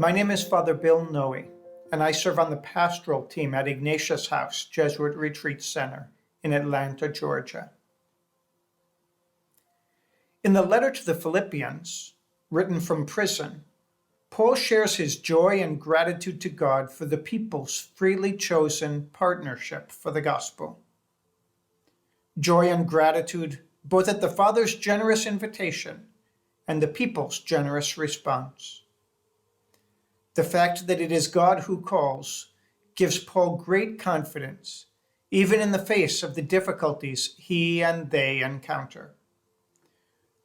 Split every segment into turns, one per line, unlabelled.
My name is Father Bill Noe, and I serve on the pastoral team at Ignatius House Jesuit Retreat Center in Atlanta, Georgia. In the letter to the Philippians, written from prison, Paul shares his joy and gratitude to God for the people's freely chosen partnership for the gospel. Joy and gratitude both at the Father's generous invitation and the people's generous response. The fact that it is God who calls gives Paul great confidence, even in the face of the difficulties he and they encounter.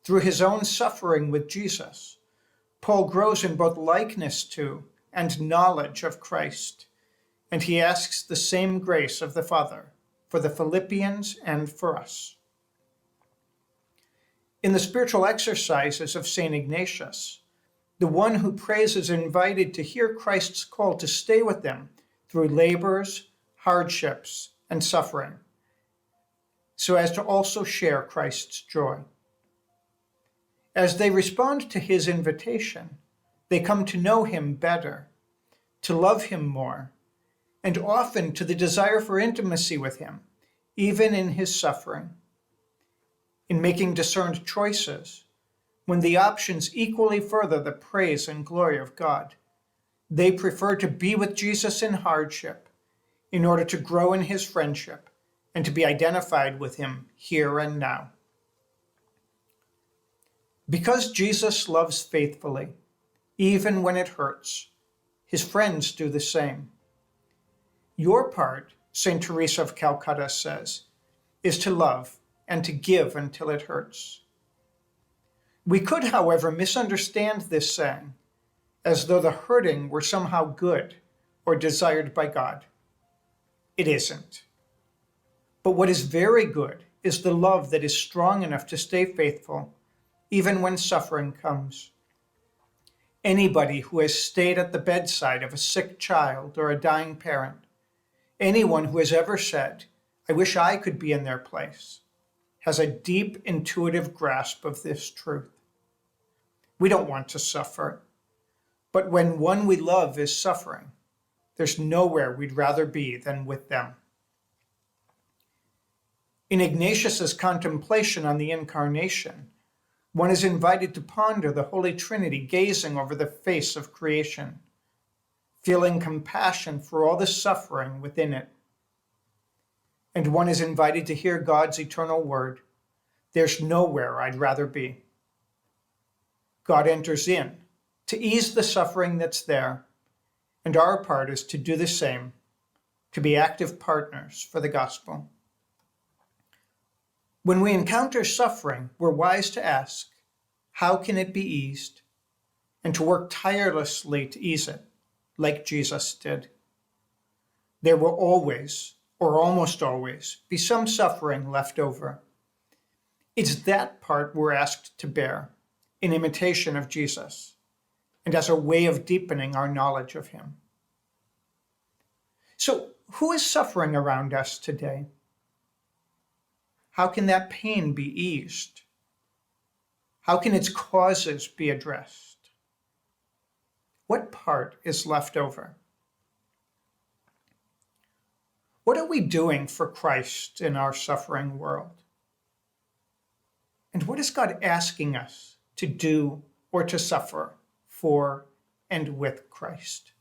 Through his own suffering with Jesus, Paul grows in both likeness to and knowledge of Christ, and he asks the same grace of the Father for the Philippians and for us. In the spiritual exercises of St. Ignatius, the one who prays is invited to hear Christ's call to stay with them through labors, hardships, and suffering, so as to also share Christ's joy. As they respond to his invitation, they come to know him better, to love him more, and often to the desire for intimacy with him, even in his suffering. In making discerned choices, when the options equally further the praise and glory of God, they prefer to be with Jesus in hardship in order to grow in his friendship and to be identified with him here and now. Because Jesus loves faithfully, even when it hurts, his friends do the same. Your part, St. Teresa of Calcutta says, is to love and to give until it hurts. We could, however, misunderstand this saying as though the hurting were somehow good or desired by God. It isn't. But what is very good is the love that is strong enough to stay faithful even when suffering comes. Anybody who has stayed at the bedside of a sick child or a dying parent, anyone who has ever said, "I wish I could be in their place," has a deep intuitive grasp of this truth. We don't want to suffer, but when one we love is suffering, there's nowhere we'd rather be than with them. In Ignatius's contemplation on the Incarnation, one is invited to ponder the Holy Trinity gazing over the face of creation, feeling compassion for all the suffering within it. And one is invited to hear God's eternal word, "There's nowhere I'd rather be." God enters in to ease the suffering that's there, and our part is to do the same, to be active partners for the gospel. When we encounter suffering, we're wise to ask, how can it be eased? And to work tirelessly to ease it, like Jesus did. There will always, or almost always, be some suffering left over. It's that part we're asked to bear, in imitation of Jesus, and as a way of deepening our knowledge of him. So, who is suffering around us today? How can that pain be eased? How can its causes be addressed? What part is left over? What are we doing for Christ in our suffering world? And what is God asking us to do or to suffer for and with Christ?